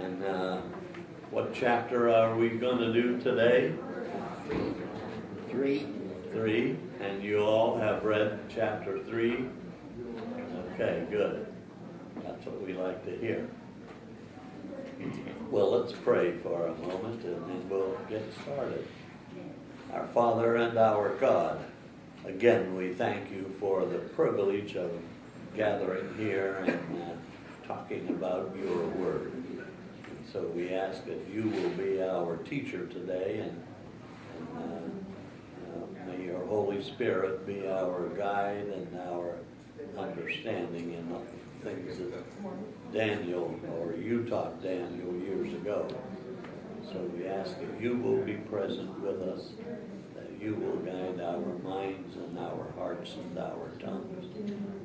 And what chapter are we going to do today? Three. 3. And you all have read chapter 3? Okay, good. That's what we like to hear. Well, let's pray for a moment and then we'll get started. Our Father and our God, again we thank you for the privilege of gathering here and talking about your word. And so we ask that you will be our teacher today, and may your Holy Spirit be our guide and our understanding in the things that Daniel, or you taught Daniel years ago. So we ask that you will be present with us, that you will guide our minds and our hearts and our tongues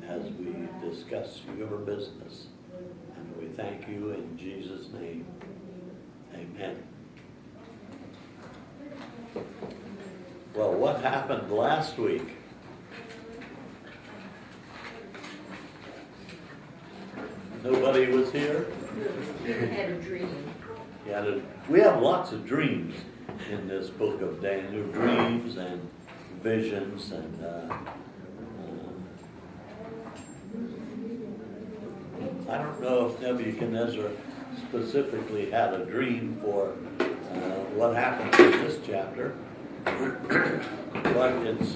as we discuss your business. And we thank you in Jesus' name. Amen. Well, what happened last week? Nobody was here? I had a dream. Yeah, we have lots of dreams in this book of Daniel, dreams and visions, and I don't know if Nebuchadnezzar specifically had a dream for what happens in this chapter, but it's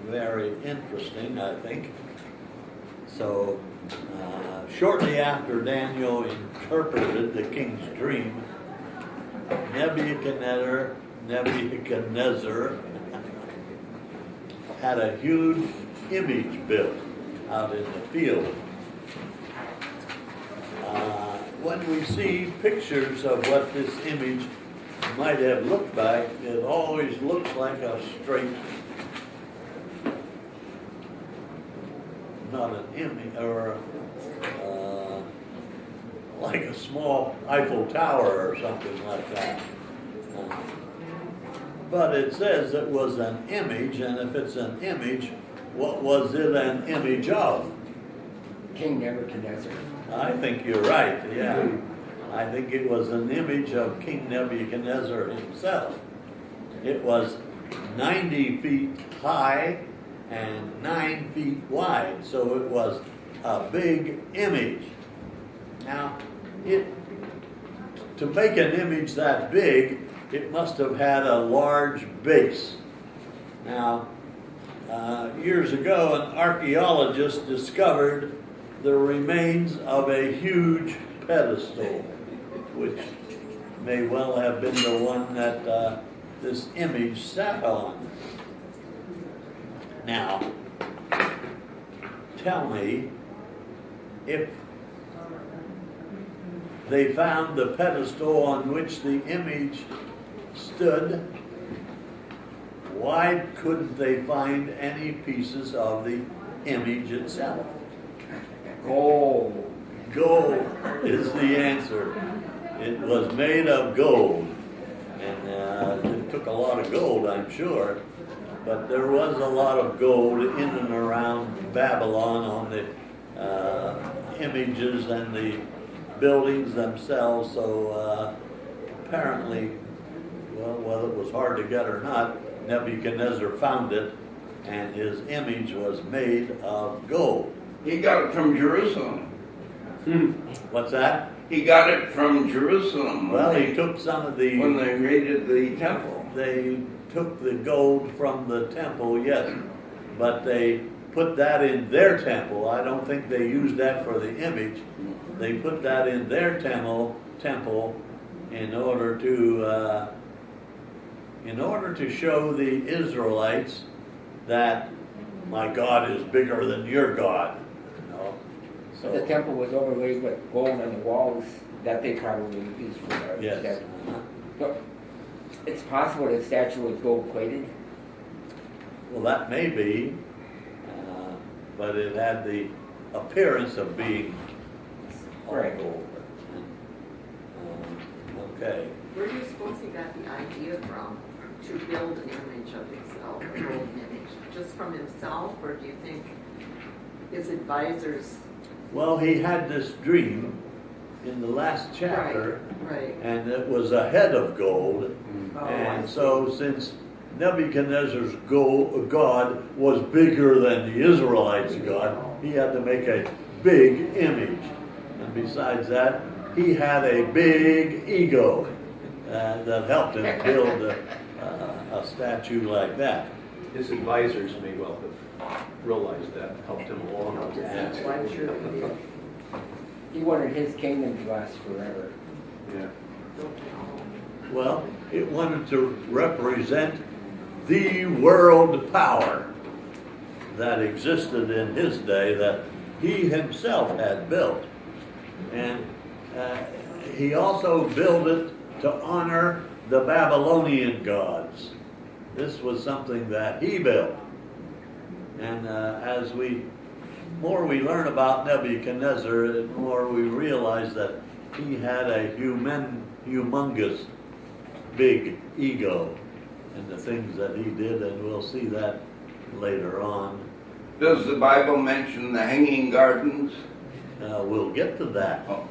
very interesting, I think. So, shortly after Daniel interpreted the king's dream, Nebuchadnezzar had a huge image built out in the field. When we see pictures of what this image might have looked like, it always looks like a straight, not an image, or like a small Eiffel Tower or something like that. But it says it was an image, and if it's an image, what was it an image of? King Nebuchadnezzar. I think you're right, yeah. I think it was an image of King Nebuchadnezzar himself. It was 90 feet high and 9 feet wide, so it was a big image. Now, to make an image that big, it must have had a large base. Now, years ago, an archaeologist discovered the remains of a huge pedestal, which may well have been the one that this image sat on. Now, tell me, if they found the pedestal on which the image stood, why couldn't they find any pieces of the image itself? Gold. Gold is the answer. It was made of gold. And it took a lot of gold, I'm sure. But there was a lot of gold in and around Babylon on the images and the buildings themselves. So apparently, well, whether it was hard to get or not, Nebuchadnezzar found it, and his image was made of gold. He got it from Jerusalem. What's that? He got it from Jerusalem. Well, he took some of the... When they raided the temple. They took the gold from the temple, yes. But they put that in their temple. I don't think they used that for the image. They put that in their temple in order to show the Israelites that my God is bigger than your God. So, The temple was overlaid with gold on the walls that they probably used for their yes. statue. So, it's possible the statue was gold plated. Well, that may be, but it had the appearance of being all Right. gold. Okay. Where do you suppose he got the idea from to build an image of himself, a golden image? Just from himself, or do you think his advisors? Well, he had this dream, in the last chapter, Right. and it was a head of gold. Oh, And I so since Nebuchadnezzar's God was bigger than the Israelites' God, he had to make a big image. And besides that, he had a big ego that helped him build a statue like that. His advisors may well have realized that, helped him along on that. Well, I'm sure he did. He wanted his kingdom to last forever. Yeah. Well, it wanted to represent the world power that existed in his day that he himself had built. And he also built it to honor the Babylonian gods. This was something that he built. And as more we learn about Nebuchadnezzar, the more we realize that he had a humongous, big ego in the things that he did, and we'll see that later on. Does the Bible mention the hanging gardens? We'll get to that. Oh.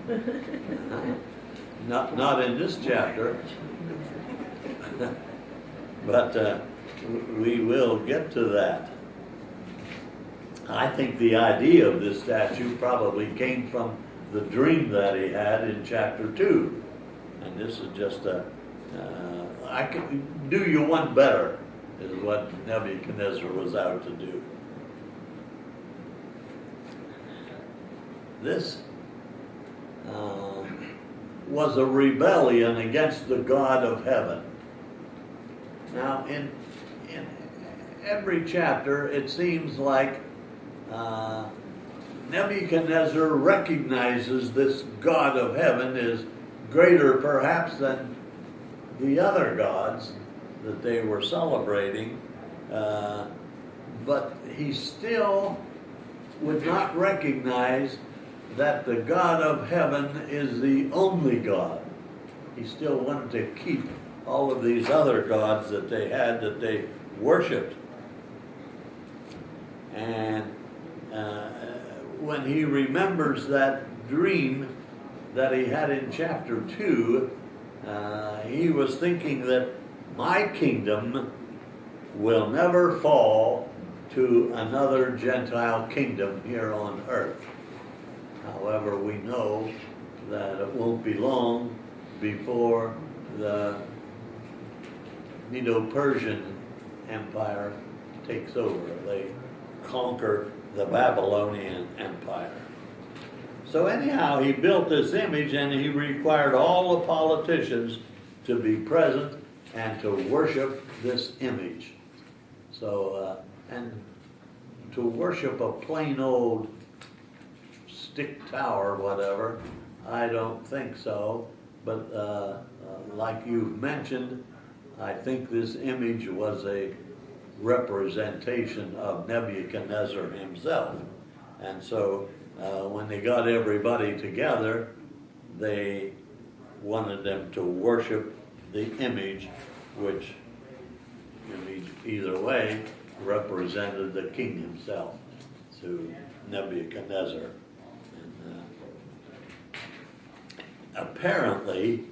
Not in this chapter, but we will get to that. I think the idea of this statue probably came from the dream that he had in chapter 2. And this is just I can do you one better, is what Nebuchadnezzar was out to do. This was a rebellion against the God of heaven. Now, in every chapter, it seems like Nebuchadnezzar recognizes this God of heaven is greater perhaps than the other gods that they were celebrating, but he still would not recognize that the God of heaven is the only God. He still wanted to keep all of these other gods that they had, that they worshipped. And when he remembers that dream that he had in chapter 2, he was thinking that my kingdom will never fall to another Gentile kingdom here on earth. However, we know that it won't be long before the Medo-Persian Empire takes over. They conquer the Babylonian Empire. So anyhow, he built this image, and he required all the politicians to be present and to worship this image. So, and to worship a plain old stick tower, whatever, I don't think so. But like you've mentioned, I think this image was a representation of Nebuchadnezzar himself. And so when they got everybody together, they wanted them to worship the image, which either way represented the king himself, to Nebuchadnezzar. And, apparently,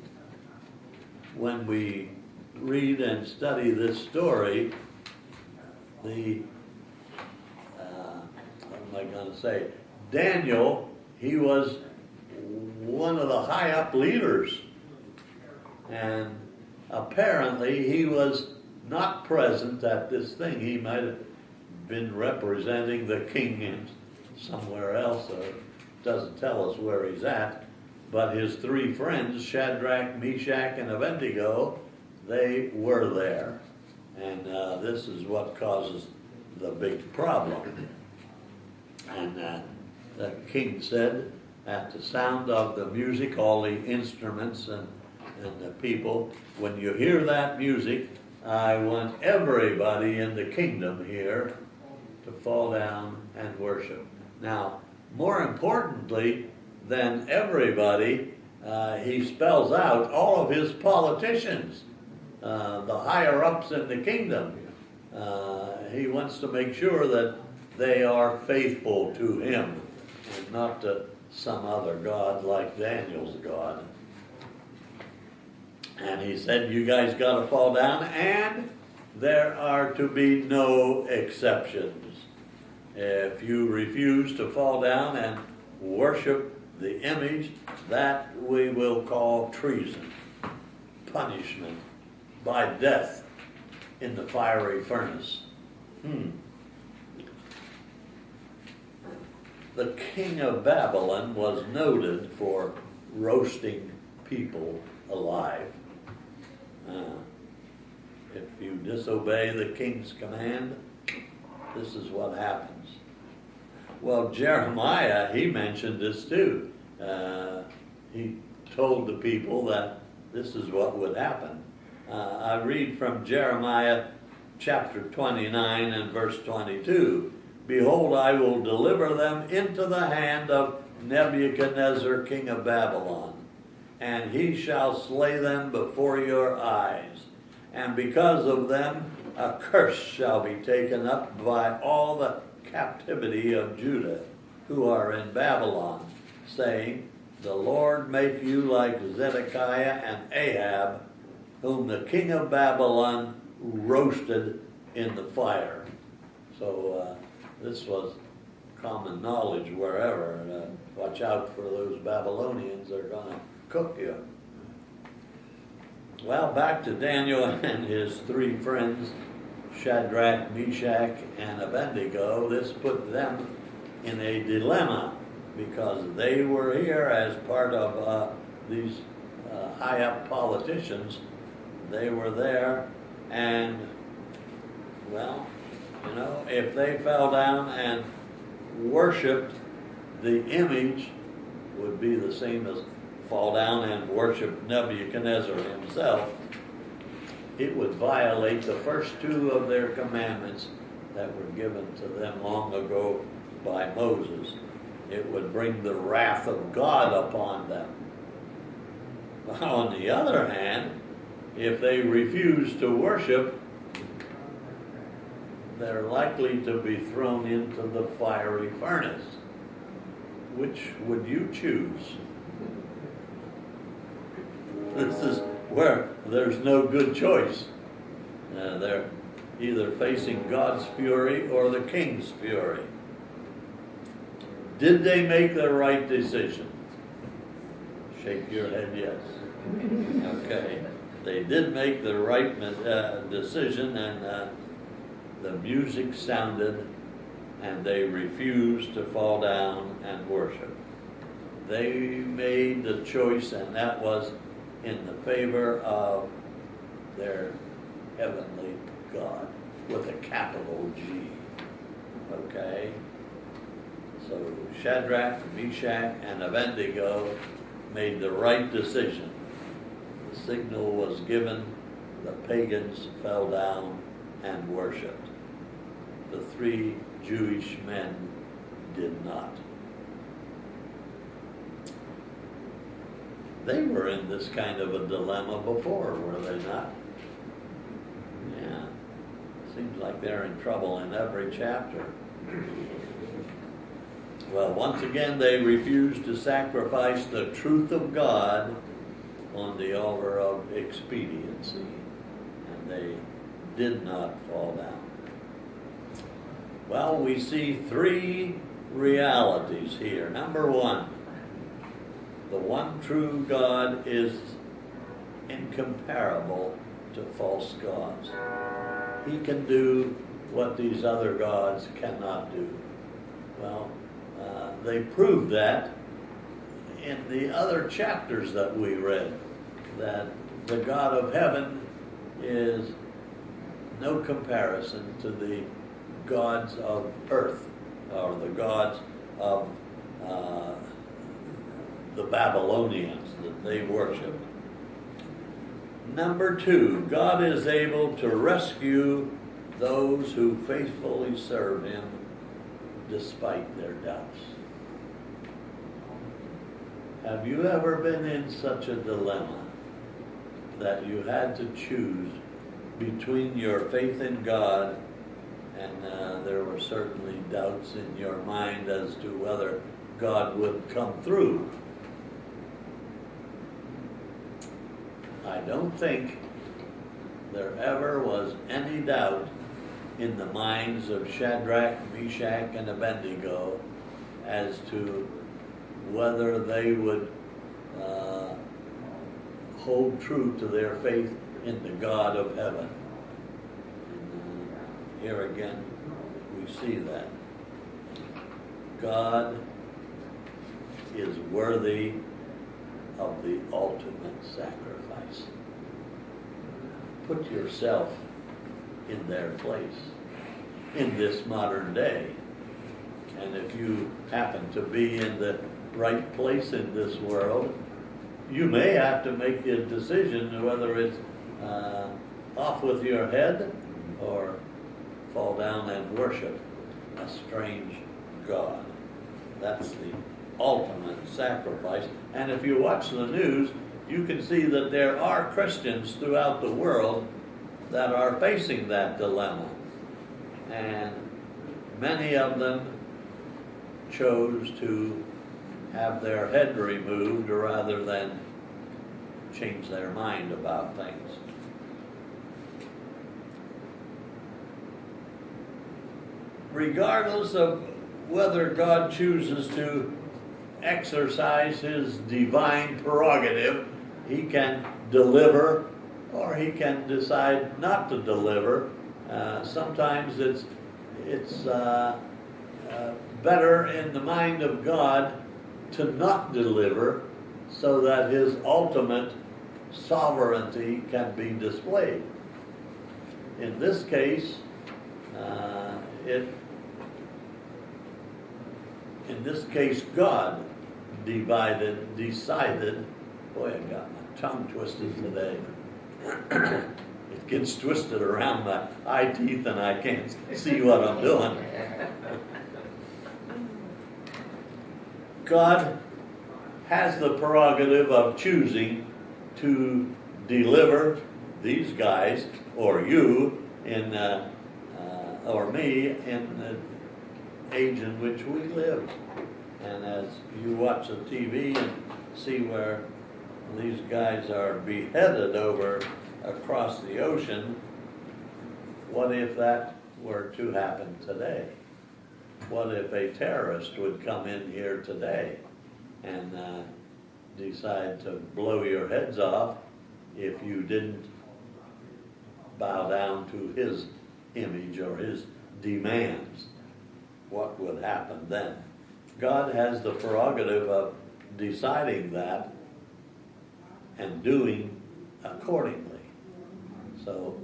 when we read and study this story, what am I going to say? Daniel, he was one of the high up leaders, and apparently he was not present at this thing. He might have been representing the king in somewhere else, or doesn't tell us where he's at. But his three friends, Shadrach, Meshach, and Abednego, they were there. And this is what causes the big problem. And the king said, at the sound of the music, all the instruments and the people, when you hear that music, I want everybody in the kingdom here to fall down and worship. Now, more importantly than everybody, he spells out all of his politicians, the higher ups in the kingdom. He wants to make sure that they are faithful to him. and not to some other god like Daniel's God. And he said, you guys got to fall down, and there are to be no exceptions. If you refuse to fall down and worship the image, that we will call treason, punishment by death in the fiery furnace. The king of Babylon was noted for roasting people alive. If you disobey the king's command, this is what happens. Well, Jeremiah, he mentioned this too. He told the people that this is what would happen. I read from Jeremiah chapter 29 and verse 22. Behold, I will deliver them into the hand of Nebuchadnezzar, king of Babylon, and he shall slay them before your eyes. And because of them, a curse shall be taken up by all the captivity of Judah, who are in Babylon, saying, the Lord make you like Zedekiah and Ahab, whom the king of Babylon roasted in the fire. So this was common knowledge wherever. Watch out for those Babylonians, they're going to cook you. Well, back to Daniel and his three friends, Shadrach, Meshach, and Abednego. This put them in a dilemma because they were here as part of these high-up politicians. They were there, and, well, you know, if they fell down and worshipped the image, would be the same as fall down and worship Nebuchadnezzar himself. It would violate the first two of their commandments that were given to them long ago by Moses. It would bring the wrath of God upon them. But on the other hand, if they refuse to worship, they're likely to be thrown into the fiery furnace. Which would you choose? This is where there's no good choice. They're either facing God's fury or the king's fury. Did they make the right decision? Shake your head yes. Okay. They did make the right decision, and the music sounded, and they refused to fall down and worship. They made the choice, and that was in the favor of their heavenly God, with a capital G. Okay? So Shadrach, Meshach, and Abednego made the right decision. The signal was given, the pagans fell down and worshipped. The three Jewish men did not. They were in this kind of a dilemma before, were they not? Yeah. Seems like they're in trouble in every chapter. Well, once again, they refused to sacrifice the truth of God on the altar of expediency, and they did not fall down. Well, we see three realities here. Number one, the one true God is incomparable to false gods. He can do what these other gods cannot do. Well, they proved that in the other chapters that we read, that the God of heaven is no comparison to the gods of earth, or the gods of the Babylonians that they worship. Number two, God is able to rescue those who faithfully serve Him despite their doubts. Have you ever been in such a dilemma that you had to choose between your faith in God and there were certainly doubts in your mind as to whether God would come through. I don't think there ever was any doubt in the minds of Shadrach, Meshach, and Abednego as to whether they would hold true to their faith in the God of heaven. And here again, we see that. God is worthy of the ultimate sacrifice. Put yourself in their place in this modern day. And if you happen to be in the right place in this world, you may have to make a decision whether it's off with your head or fall down and worship a strange God. That's the ultimate sacrifice. And if you watch the news, you can see that there are Christians throughout the world that are facing that dilemma. And many of them chose to have their head removed rather than change their mind about things. Regardless of whether God chooses to exercise his divine prerogative, he can deliver or he can decide not to deliver. Sometimes it's better in the mind of God to not deliver so that his ultimate sovereignty can be displayed. In this case, God decided, boy, I got my tongue twisted today. It gets twisted around my eye teeth and I can't see what I'm doing. God has the prerogative of choosing to deliver these guys or you or me in the age in which we live. And as you watch the TV and see where these guys are beheaded over across the ocean, what if that were to happen today? What if a terrorist would come in here today and decide to blow your heads off if you didn't bow down to his image or his demands? What would happen then? God has the prerogative of deciding that and doing accordingly. So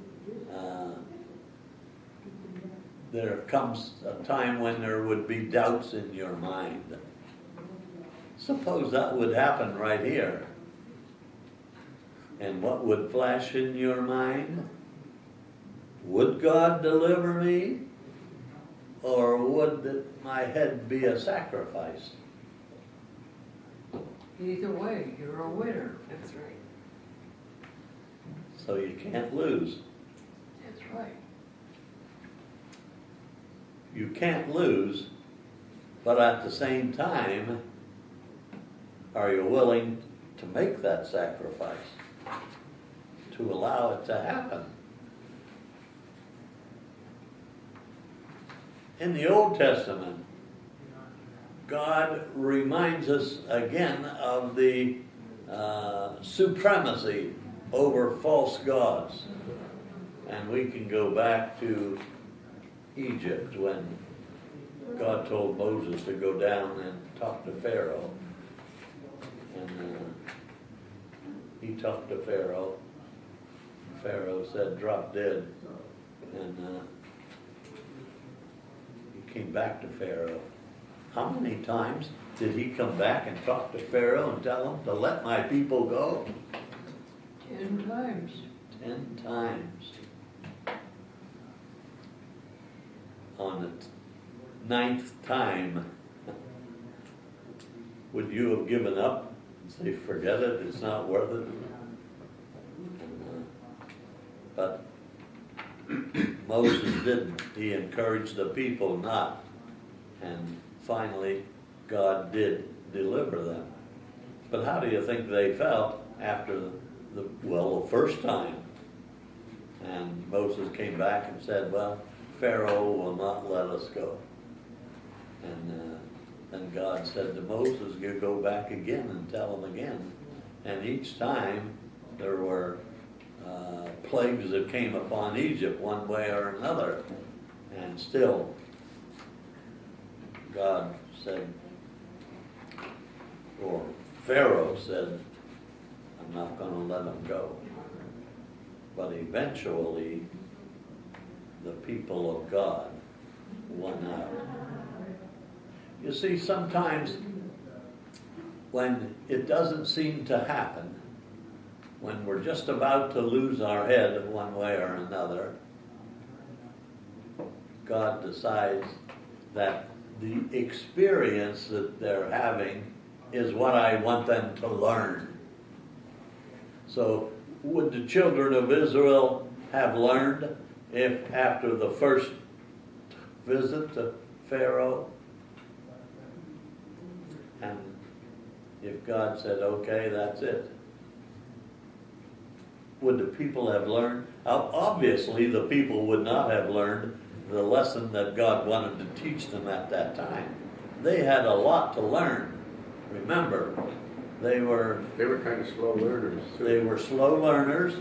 there comes a time when there would be doubts in your mind. Suppose that would happen right here. And what would flash in your mind? Would God deliver me? Or would my head be a sacrifice? Either way, you're a winner. That's right. So you can't lose. That's right. You can't lose, but at the same time, are you willing to make that sacrifice? To allow it to happen? In the Old Testament, God reminds us again of the supremacy over false gods. And we can go back to Egypt when God told Moses to go down and talk to Pharaoh. And he talked to Pharaoh. Pharaoh said, drop dead. And he came back to Pharaoh. How many times did he come back and talk to Pharaoh and tell him to let my people go? 10 times. 10 times. On the 9th time, would you have given up and say, forget it, it's not worth it? But Moses didn't. He encouraged the people not. And finally, God did deliver them. But how do you think they felt after the first time? And Moses came back and said, well, Pharaoh will not let us go. And then God said to Moses, you go back again and tell them again. And each time there were plagues that came upon Egypt one way or another. And still, God said, or Pharaoh said, I'm not going to let them go. But eventually, the people of God won out. You see, sometimes when it doesn't seem to happen, when we're just about to lose our head one way or another, God decides that the experience that they're having is what I want them to learn. So would the children of Israel have learned if after the first visit to Pharaoh, and if God said, okay, that's it, would the people have learned? Obviously, the people would not have learned the lesson that God wanted to teach them at that time. They had a lot to learn. Remember, they were kind of slow learners, too. They were slow learners,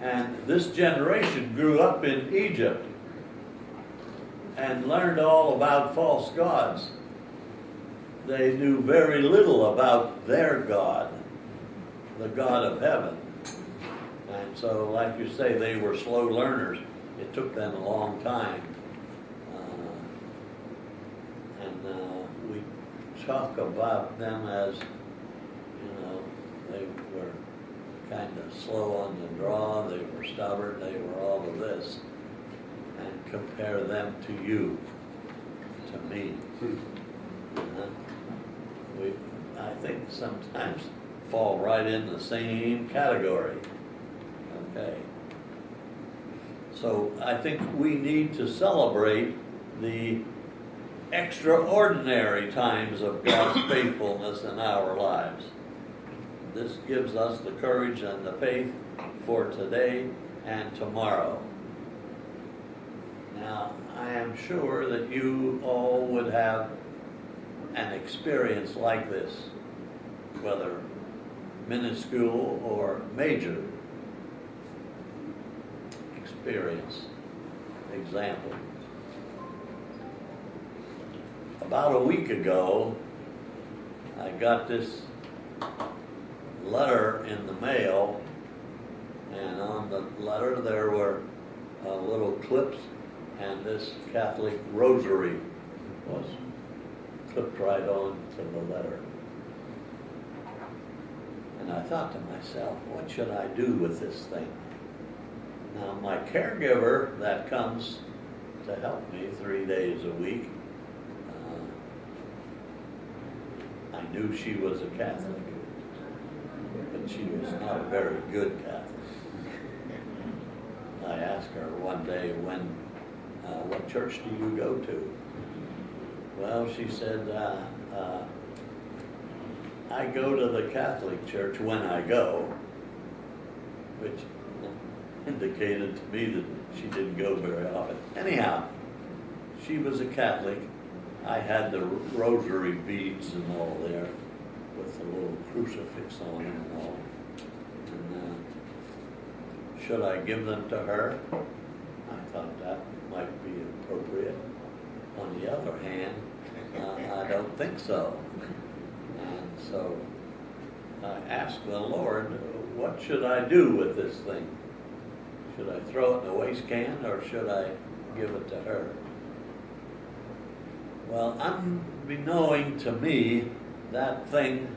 and this generation grew up in Egypt and learned all about false gods. They knew very little about their God, the God of heaven. And so, like you say, they were slow learners. It took them a long time. We talk about them as, they were kind of slow on the draw, they were stubborn, they were all of this. And compare them to you, to me. We, I think, sometimes fall right in the same category. Okay. So I think we need to celebrate the extraordinary times of God's faithfulness in our lives. This gives us the courage and the faith for today and tomorrow. Now, I am sure that you all would have an experience like this, whether minuscule or major experience. Example. About a week ago, I got this letter in the mail, and on the letter there were little clips, and this Catholic rosary was clipped right on to the letter. And I thought to myself, what should I do with this thing? Now, my caregiver that comes to help me 3 days a week, I knew she was a Catholic, but she was not a very good Catholic. I asked her one day, what church do you go to? Well, she said, I go to the Catholic church when I go, which indicated to me that she didn't go very often. Anyhow, she was a Catholic. I had the rosary beads and all there with the little crucifix on them and all. And should I give them to her? I thought that might be appropriate. On the other hand, I don't think so. And so I asked the Lord, what should I do with this thing? Should I throw it in the waste can, or should I give it to her? Well, unbeknown to me, that thing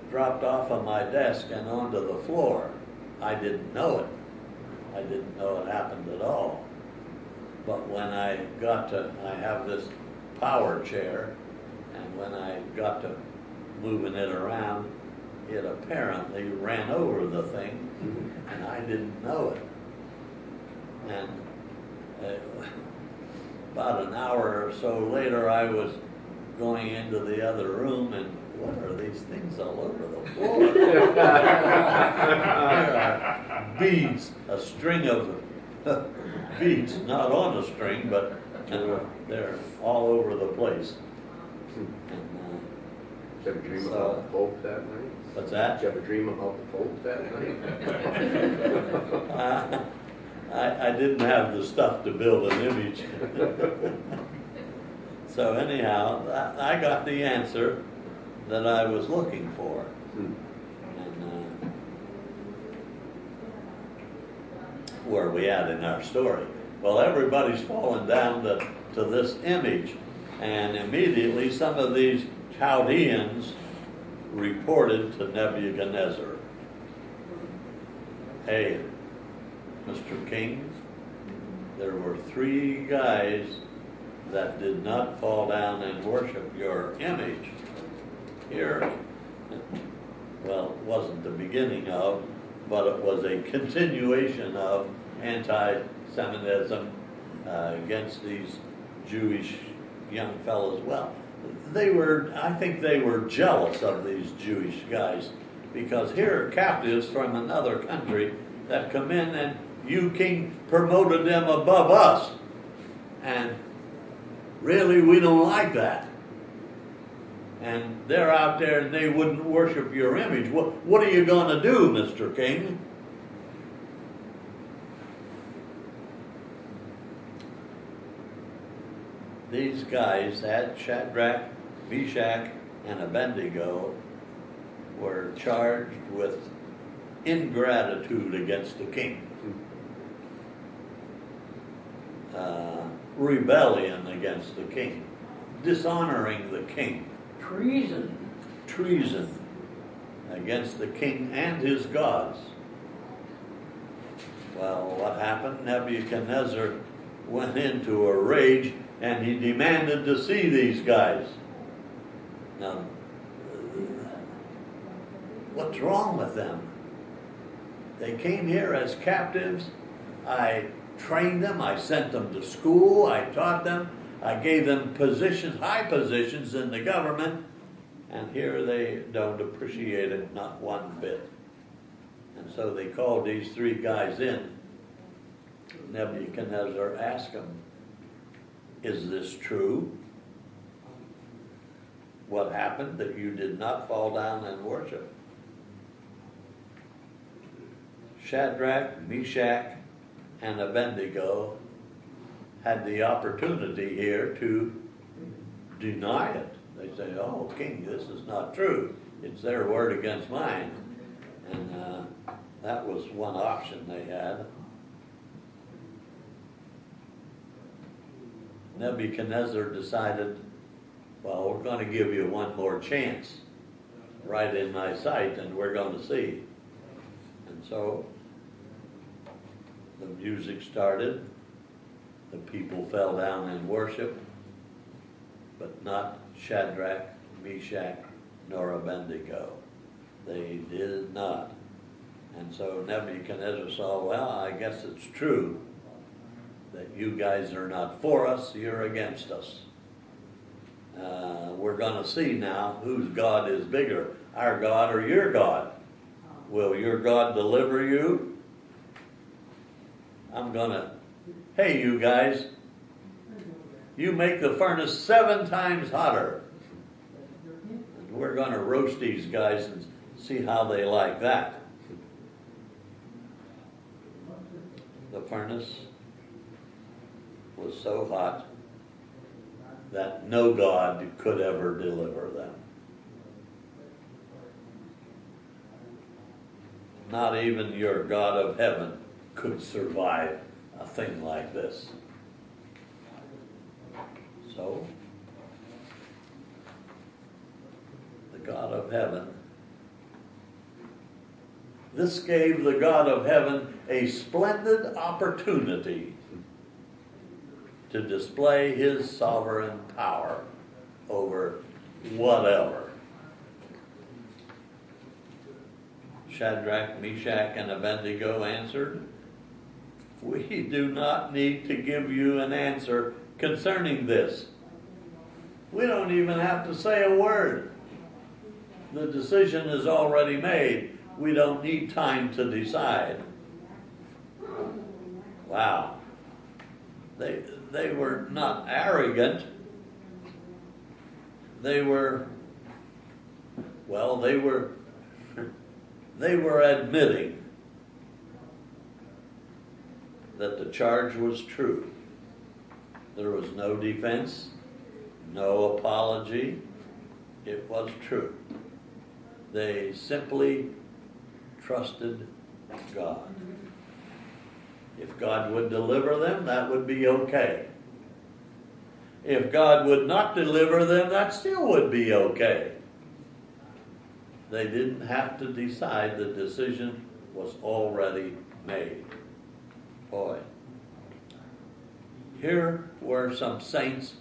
dropped off of my desk and onto the floor. I didn't know it. I didn't know it happened at all. But when I have this power chair, and when I got to moving it around, it apparently ran over the thing, and I didn't know it. And about an hour or so later, I was going into the other room, and what are these things all over the floor? There are beads, a string of beads, not on a string, but they're all over the place. And, Did you ever dream So- about the Pope that night? what's that? Did you ever dream about the Pope that night? I didn't have the stuff to build an image. So anyhow, I got the answer that I was looking for. And where are we at in our story? Well, everybody's fallen down to this image, and immediately some of these Chaldeans reported to Nebuchadnezzar, "Hey, Mr. King, there were 3 guys that did not fall down and worship your image here." Well, it wasn't the beginning of, but it was a continuation of anti-Semitism against these Jewish young fellows. Well, I think they were jealous of these Jewish guys, because here are captives from another country that come in, and you, king, promoted them above us. And really, we don't like that. And they're out there and they wouldn't worship your image. What are you going to do, Mr. King? These guys had Shadrach, Meshach, and Abednego were charged with ingratitude against the king. Rebellion against the king. Dishonoring the king. Treason. Treason against the king and his gods. Well, what happened? Nebuchadnezzar went into a rage and he demanded to see these guys. Now, what's wrong with them? They came here as captives. I trained them. I sent them to school. I taught them. I gave them positions, high positions in the government. And here they don't appreciate it, not one bit. And so they called these 3 guys in. Nebuchadnezzar asked them, "Is this true? What happened that you did not fall down and worship?" Shadrach, Meshach, and Abednego had the opportunity here to deny it. They say, "Oh, king, this is not true. It's their word against mine." And that was one option they had. Nebuchadnezzar decided, well, we're going to give you one more chance right in my sight, and we're going to see. And so the music started. The people fell down in worship, but not Shadrach, Meshach, nor Abednego. They did not. And so Nebuchadnezzar saw, well, I guess it's true that you guys are not for us, you're against us. We're going to see now whose God is bigger, our God or your God. Will your God deliver you? I'm going to, hey, you guys, you make the furnace 7 times hotter. And we're going to roast these guys and see how they like that. The furnace was so hot that no God could ever deliver them. Not even your God of heaven could survive a thing like this. So, the God of heaven, this gave the God of heaven a splendid opportunity to display his sovereign power over whatever. Shadrach, Meshach, and Abednego answered, "We do not need to give you an answer concerning this. We don't even have to say a word. The decision is already made. We don't need time to decide. Wow. They were not arrogant. They were admitting that the charge was true. There was no defense, no apology. It was true. They simply trusted God. If God would deliver them, that would be okay. If God would not deliver them, that still would be okay. They didn't have to decide. The decision was already made. Boy, here were some saints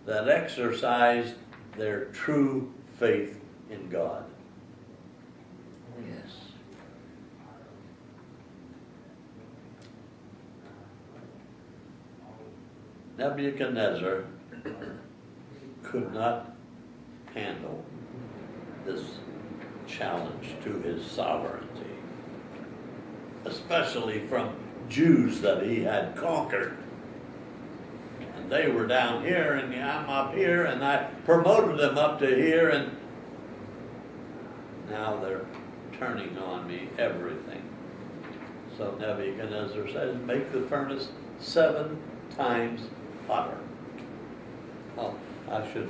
that exercised their true faith in God. Yes. Nebuchadnezzar could not handle this challenge to his sovereignty, especially from Jews that he had conquered. And they were down here, and I'm up here, and I promoted them up to here, and now they're turning on me everything. So Nebuchadnezzar says, make the furnace 7 times hotter. Oh, I should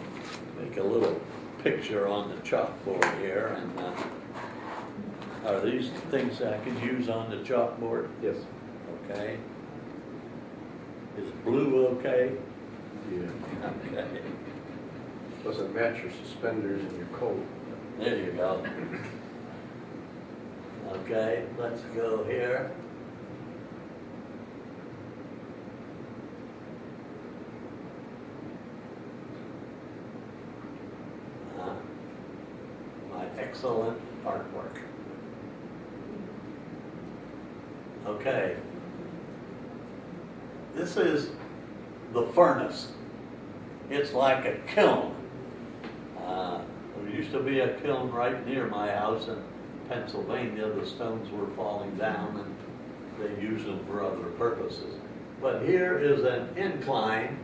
make a little picture on the chalkboard here. And are these things I can use on the chalkboard? Yes. Okay. Is blue okay? Yeah. Okay. Doesn't match your suspenders and your coat. There you go. Okay, let's go here. My excellent artwork. Okay. This is the furnace. It's like a kiln. There used to be a kiln right near my house in Pennsylvania. The stones were falling down and they used them for other purposes. But here is an incline.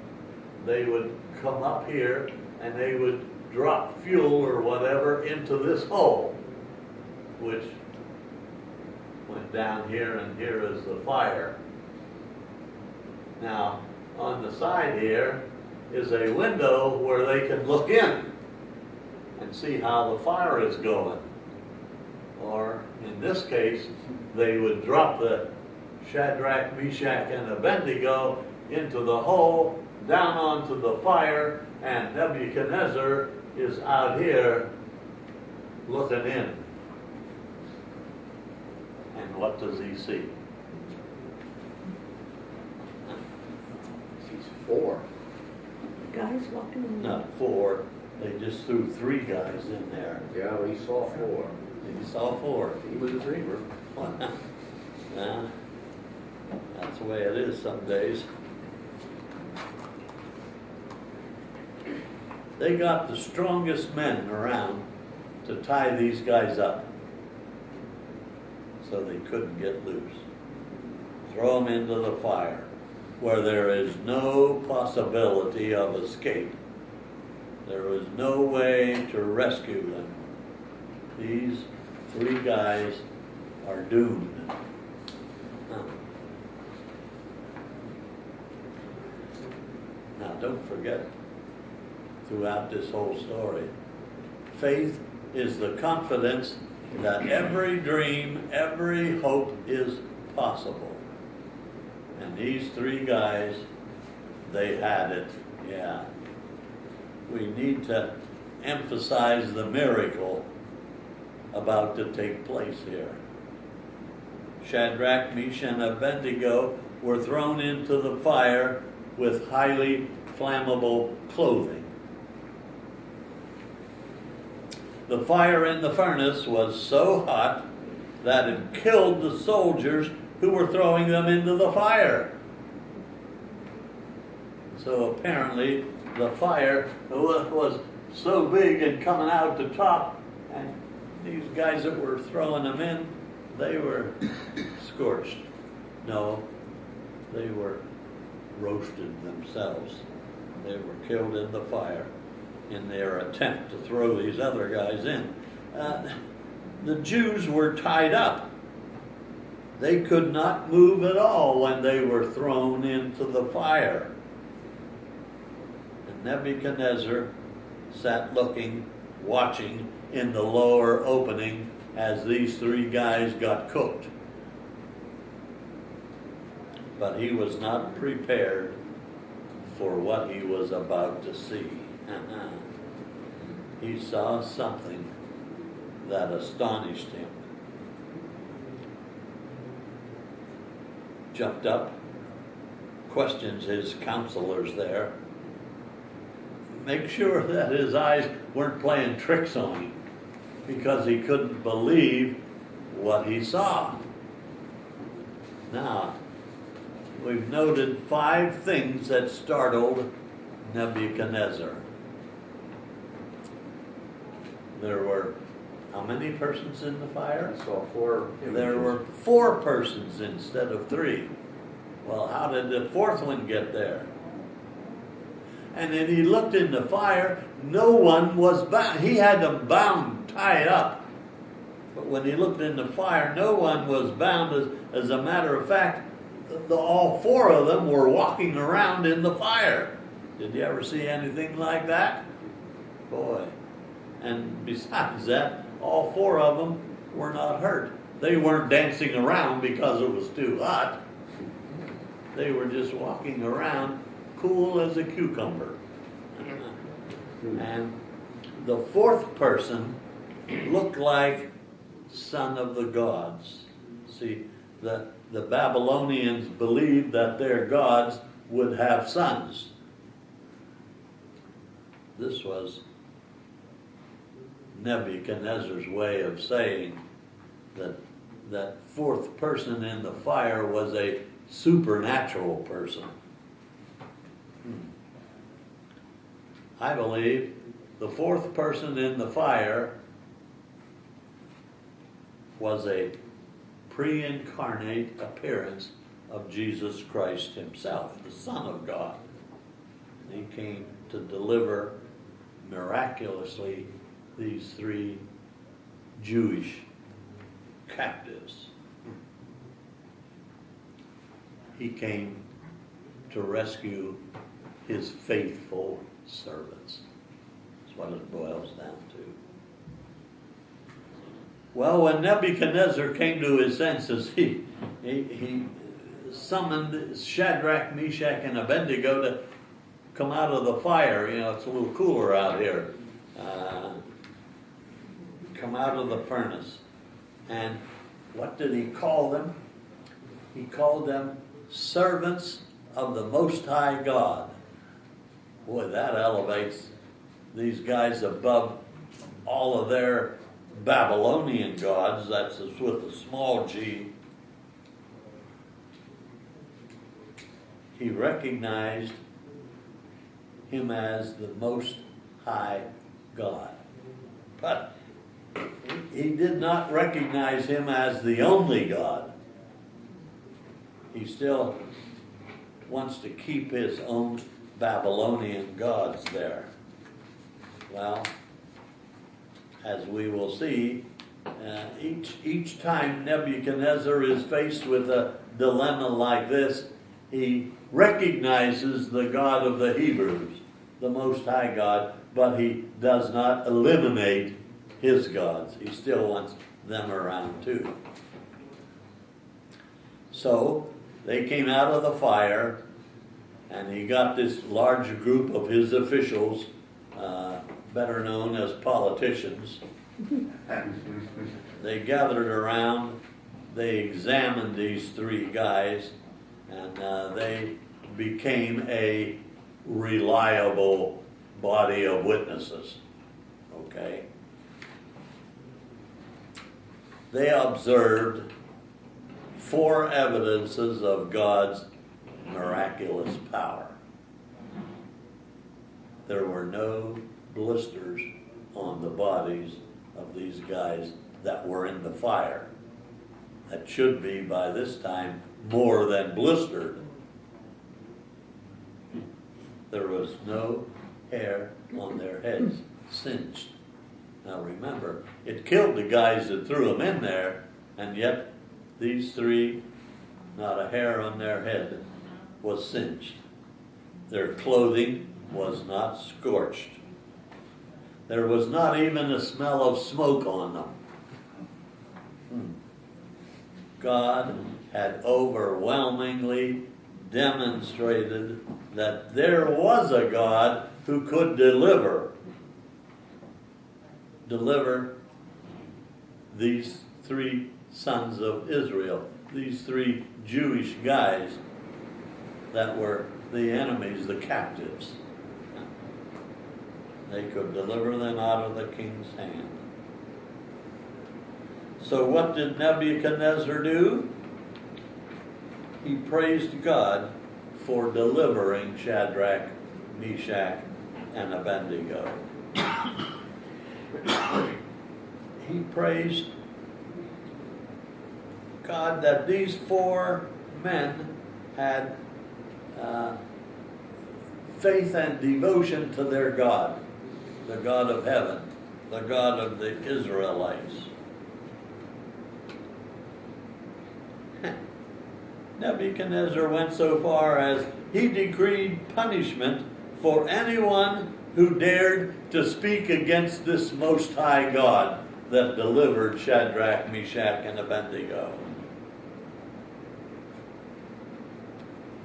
They would come up here and they would drop fuel or whatever into this hole, which went down here, and here is the fire. Now, on the side here is a window where they can look in and see how the fire is going. Or, in this case, they would drop the Shadrach, Meshach, and Abednego into the hole, down onto the fire, and Nebuchadnezzar is out here looking in. And what does he see? He's 4. Guys walking in. Not 4. They just threw 3 guys in there. Yeah, well, he saw 4. He saw 4. He was a dreamer. Yeah, that's the way it is some days. They got the strongest men around to tie these guys up so they couldn't get loose. Throw them into the fire where there is no possibility of escape. There was no way to rescue them. These 3 guys are doomed. Now, don't forget, throughout this whole story, faith is the confidence that every dream, every hope is possible. And these 3 guys, they had it, yeah. We need to emphasize the miracle about to take place here. Shadrach, Meshach, and Abednego were thrown into the fire with highly flammable clothing. The fire in the furnace was so hot that it killed the soldiers who were throwing them into the fire. So apparently the fire was so big and coming out the top, and these guys that were throwing them in, they were scorched. No, they were roasted themselves. They were killed in the fire in their attempt to throw these other guys in. The Jews were tied up. They could not move at all when they were thrown into the fire. And Nebuchadnezzar sat looking, watching in the lower opening as these three guys got cooked. But he was not prepared for what he was about to see. He saw something that astonished him. Jumped up, questions his counselors there. Make sure that his eyes weren't playing tricks on him, because he couldn't believe what he saw. Now, we've noted 5 things that startled Nebuchadnezzar. There were how many persons in the fire? I saw 4 images. There were 4 persons instead of 3. Well, how did the 4th one get there? And then he looked in the fire, no one was bound. He had them bound, tied up. But when he looked in the fire, no one was bound. As a matter of fact, all 4 of them were walking around in the fire. Did you ever see anything like that? Boy. And besides that, all 4 of them were not hurt. They weren't dancing around because it was too hot. They were just walking around cool as a cucumber. And the 4th person looked like son of the gods. See, the Babylonians believed that their gods would have sons. This was Nebuchadnezzar's way of saying that 4th person in the fire was a supernatural person. I believe the 4th person in the fire was a pre-incarnate appearance of Jesus Christ himself, the Son of God. He came to deliver miraculously these 3 Jewish captives. He came to rescue his faithful servants. That's what it boils down to. Well, when Nebuchadnezzar came to his senses, he summoned Shadrach, Meshach, and Abednego to come out of the fire. You know, it's a little cooler out here. Come out of the furnace. And what did he call them? He called them servants of the Most High God. Boy, that elevates these guys above all of their Babylonian gods. That's with a small g. He recognized him as the Most High God. But he did not recognize him as the only God. He still wants to keep his own Babylonian gods there. Well, as we will see, each time Nebuchadnezzar is faced with a dilemma like this, he recognizes the God of the Hebrews, the Most High God, but he does not eliminate his gods. He still wants them around too. So they came out of the fire, and he got this large group of his officials, better known as politicians. They gathered around, they examined these 3 guys, and they became a reliable body of witnesses. Okay? They observed 4 evidences of God's miraculous power. there were no blisters on the bodies of these guys that were in the fire. That should be, by this time, more than blistered. There was no hair on their heads singed. Now remember, it killed the guys that threw them in there, and yet these three, not a hair on their head was singed. Their clothing was not scorched. There was not even a smell of smoke on them. God had overwhelmingly demonstrated that there was a God who could deliver these three sons of Israel, these three Jewish guys that were the enemies, the captives. They could deliver them out of the king's hand. So what did Nebuchadnezzar do? He praised God for delivering Shadrach, Meshach, and Abednego. He praised God that these four men had faith and devotion to their God, the God of heaven, the God of the Israelites. Nebuchadnezzar went so far as he decreed punishment for anyone who dared to speak against this Most High God that delivered Shadrach, Meshach, and Abednego.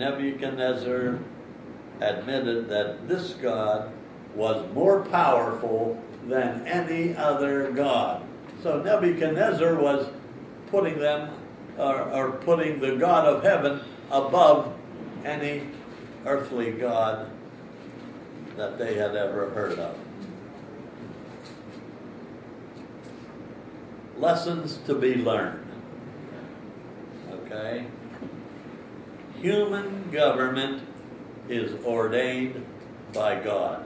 Nebuchadnezzar admitted that this God was more powerful than any other God. So Nebuchadnezzar was putting them, or putting the God of heaven above any earthly God that they had ever heard of. Lessons to be learned. Okay? Human government is ordained by God.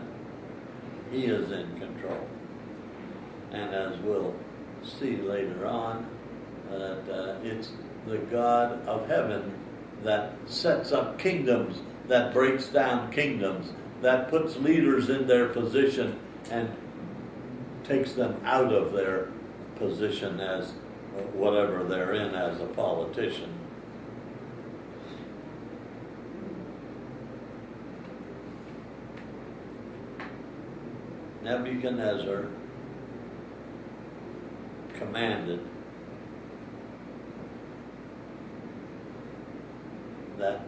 He is in control. And as we'll see later on, that it's the God of heaven that sets up kingdoms, that breaks down kingdoms, that puts leaders in their position and takes them out of their position as whatever they're in as a politician. Nebuchadnezzar commanded that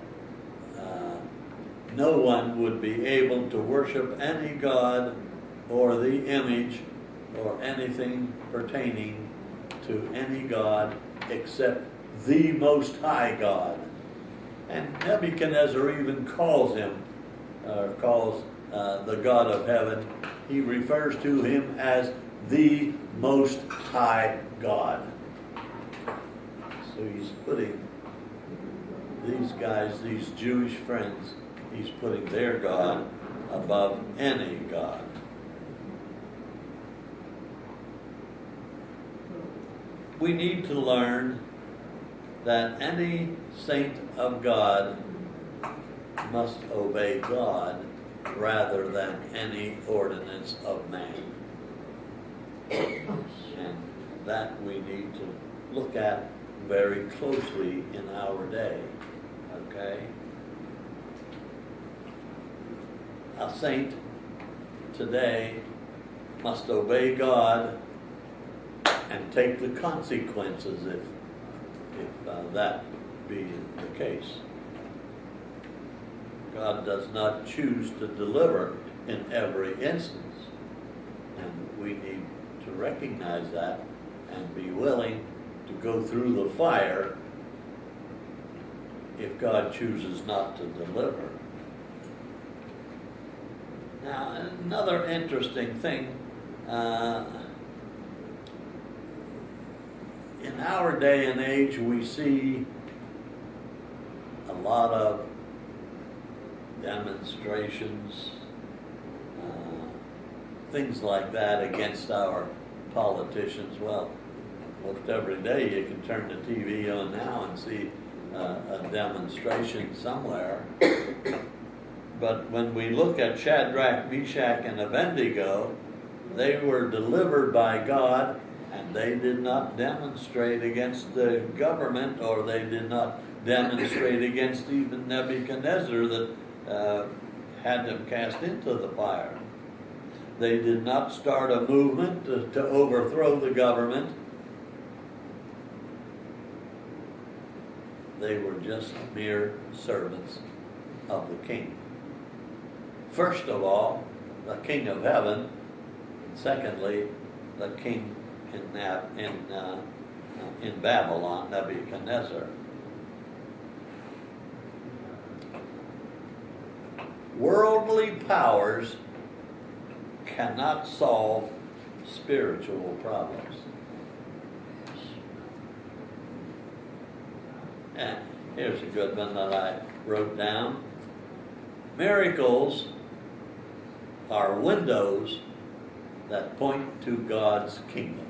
no one would be able to worship any god or the image or anything pertaining to any god except the Most High God. And Nebuchadnezzar even calls him, the God of heaven, he refers to him as the Most High God. So he's putting these guys, these Jewish friends, he's putting their God above any God. We need to learn that any saint of God must obey God rather than any ordinance of man. And that we need to look at very closely in our day. Okay? A saint today must obey God and take the consequences if that be the case. God does not choose to deliver in every instance, and we need to recognize that and be willing to go through the fire if God chooses not to deliver. Now, another interesting thing, in our day and age, we see a lot of demonstrations, things like that against our politicians. Well, most every day you can turn the TV on now and see a demonstration somewhere. But when we look at Shadrach, Meshach, and Abednego, they were delivered by God, and they did not demonstrate against the government, or they did not demonstrate against even Nebuchadnezzar that had them cast into the fire. They did not start a movement to overthrow the government. They were just mere servants of the king. First of all, the king of heaven. Secondly, the king in Babylon, Nebuchadnezzar. Worldly powers cannot solve spiritual problems. And here's a good one that I wrote down. Miracles are windows that point to God's kingdom.